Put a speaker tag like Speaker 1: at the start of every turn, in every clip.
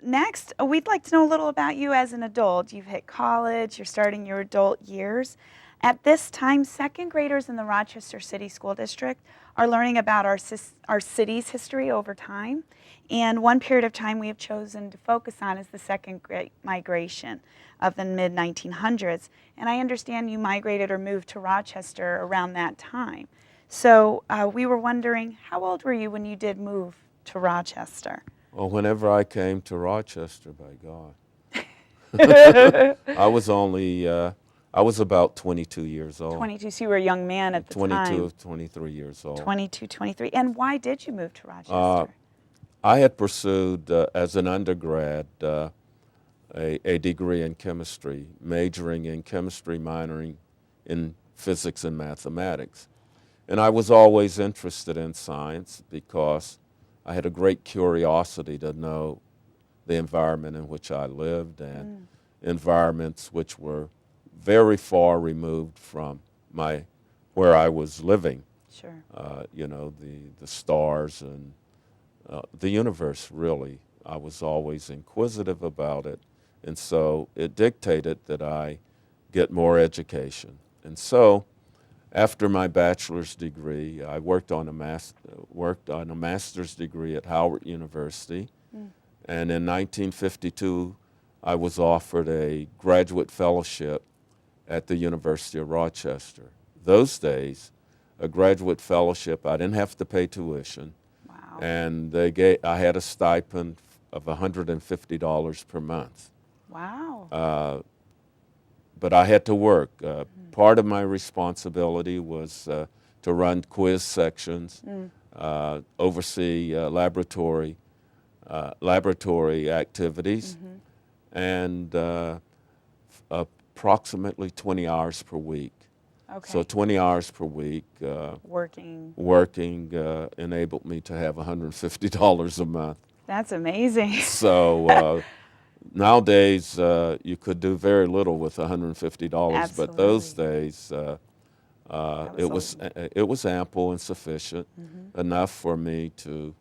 Speaker 1: next, we'd like to know a little about you as an adult. You've hit college, you're starting your adult years. At this time, second graders in the Rochester City School District are learning about our city's history over time. And one period of time we have chosen to focus on is the second Great Migration of the mid-1900s. And I understand you migrated or moved to Rochester around that time. So we were wondering, how old were you when you did move to Rochester?
Speaker 2: Well, whenever I came to Rochester, by God, I was about 22 years old.
Speaker 1: 22, so you were a young man at the
Speaker 2: 22,
Speaker 1: time.
Speaker 2: 23 years old.
Speaker 1: 22, 23. And why did you move to
Speaker 2: Uh,
Speaker 1: Rochester?
Speaker 2: I had pursued, as an undergrad, a degree in chemistry, majoring in chemistry, minoring in physics and mathematics. And I was always interested in science because I had a great curiosity to know the environment in which I lived and environments which were very far removed from where I was living.
Speaker 1: Sure.
Speaker 2: The stars and the universe, really. I was always inquisitive about it, and so it dictated that I get more education. And so, after my bachelor's degree, I worked on a master's degree at Howard University, and in 1952, I was offered a graduate fellowship at the University of Rochester. Those days, a graduate fellowship, I didn't have to pay tuition.
Speaker 1: Wow.
Speaker 2: And I had a stipend of $150 per month.
Speaker 1: Wow.
Speaker 2: But I had to work. Part of my responsibility was to run quiz sections, oversee laboratory activities, and approximately 20 hours per week.
Speaker 1: Okay.
Speaker 2: So 20 hours per week.
Speaker 1: Working.
Speaker 2: Enabled me to have $150 a month.
Speaker 1: That's amazing.
Speaker 2: So nowadays you could do very little with $150, but those days it was ample and sufficient enough for me to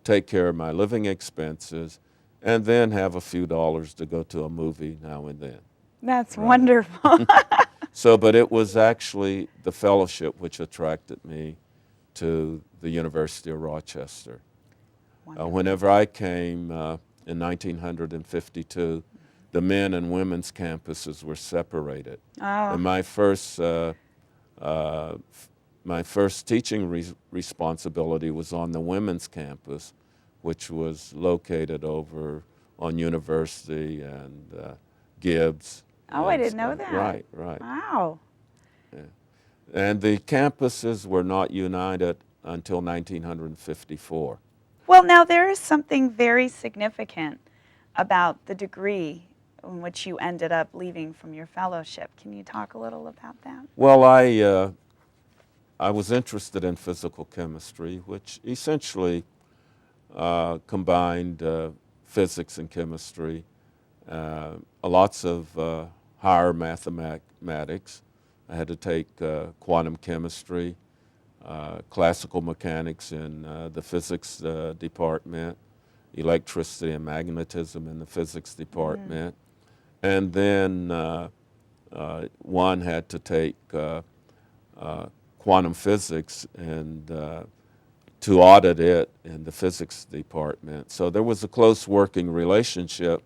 Speaker 2: take care of my living expenses and then have a few dollars to go to a movie now and then.
Speaker 1: That's
Speaker 2: Right.
Speaker 1: wonderful.
Speaker 2: So, but it was actually the fellowship which attracted me to the University of Rochester. Whenever I came in 1952, the men and women's campuses were separated.
Speaker 1: Oh.
Speaker 2: And my first teaching responsibility was on the women's campus, which was located over on University and Gibbs.
Speaker 1: Oh, I didn't know that.
Speaker 2: Right, right.
Speaker 1: Wow.
Speaker 2: And the campuses were not united until 1954.
Speaker 1: Well, now there is something very significant about the degree in which you ended up leaving from your fellowship. Can you talk a little about that?
Speaker 2: Well, I was interested in physical chemistry, which essentially combined physics and chemistry, lots of higher mathematics. I had to take quantum chemistry, classical mechanics in the physics department, electricity and magnetism in the physics department. And then one had to take quantum physics and to audit it in the physics department. So there was a close working relationship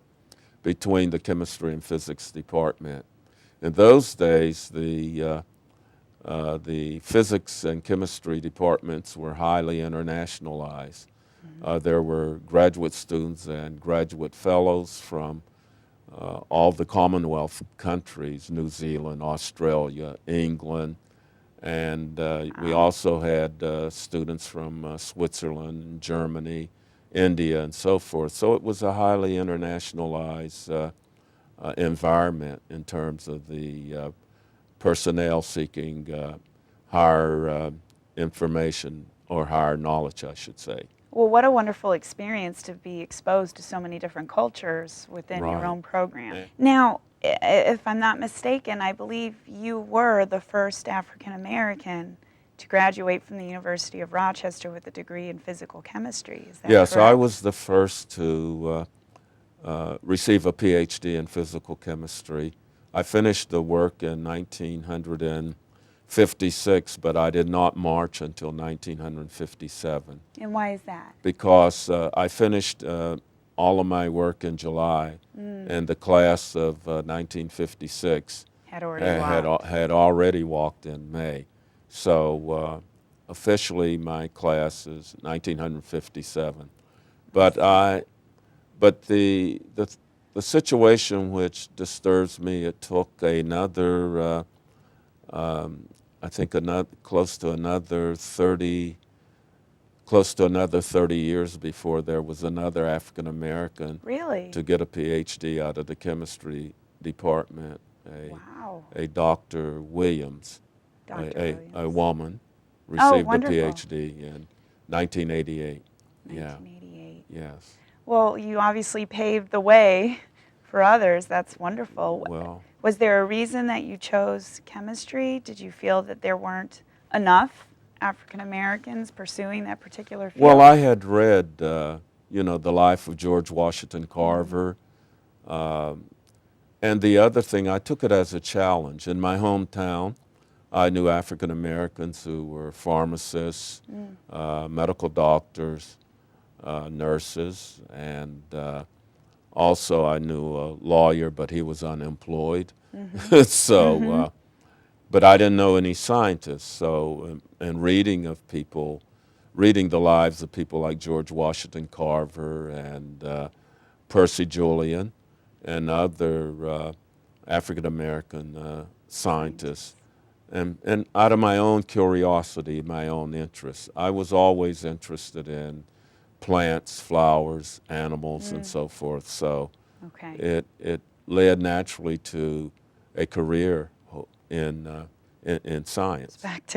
Speaker 2: between the chemistry and physics department. In those days, the physics and chemistry departments were highly internationalized. There were graduate students and graduate fellows from all the Commonwealth countries, New Zealand, Australia, England, and we also had students from Switzerland, Germany, India, and so forth. So it was a highly internationalized environment in terms of the personnel seeking higher information or higher knowledge, I should say.
Speaker 1: Well, what a wonderful experience to be exposed to so many different cultures within your
Speaker 2: Right.
Speaker 1: own program. Now, if I'm not mistaken, I believe you were the first African American to graduate from the University of Rochester with a degree in physical chemistry. Is that
Speaker 2: Yes, I
Speaker 1: correct?
Speaker 2: was the first to receive a PhD in physical chemistry. I finished the work in 1956, but I did not march until 1957
Speaker 1: And why is that?
Speaker 2: because I finished all of my work in July, and the class of 1956
Speaker 1: Had already walked.
Speaker 2: had already walked in May. So officially, my class is 1957. But the situation which disturbs me, it took another, I think close to another 30 years before there was another African American
Speaker 1: Really?
Speaker 2: to get a PhD out of the chemistry department,
Speaker 1: Wow.
Speaker 2: a Dr. Williams,
Speaker 1: Dr.
Speaker 2: a
Speaker 1: Williams.
Speaker 2: woman, received a
Speaker 1: wonderful.
Speaker 2: PhD in 1988. Yeah,
Speaker 1: 1988.
Speaker 2: yes.
Speaker 1: Well, you obviously paved the way for others. That's wonderful.
Speaker 2: Well,
Speaker 1: Was there a reason that you chose chemistry? Did you feel that there weren't enough African Americans pursuing that particular field?
Speaker 2: well, I had read, the life of George Washington Carver. And the other thing, I took it as a challenge. In my hometown, I knew African Americans who were pharmacists, medical doctors, nurses, and also I knew a lawyer, but he was unemployed. So, but I didn't know any scientists. So, and reading the lives of people like George Washington Carver and Percy Julian and other African American scientists. And out of my own curiosity, my own interest, I was always interested in plants, flowers, animals, and so forth. So
Speaker 1: Okay.
Speaker 2: it led naturally to a career in science.
Speaker 1: Back to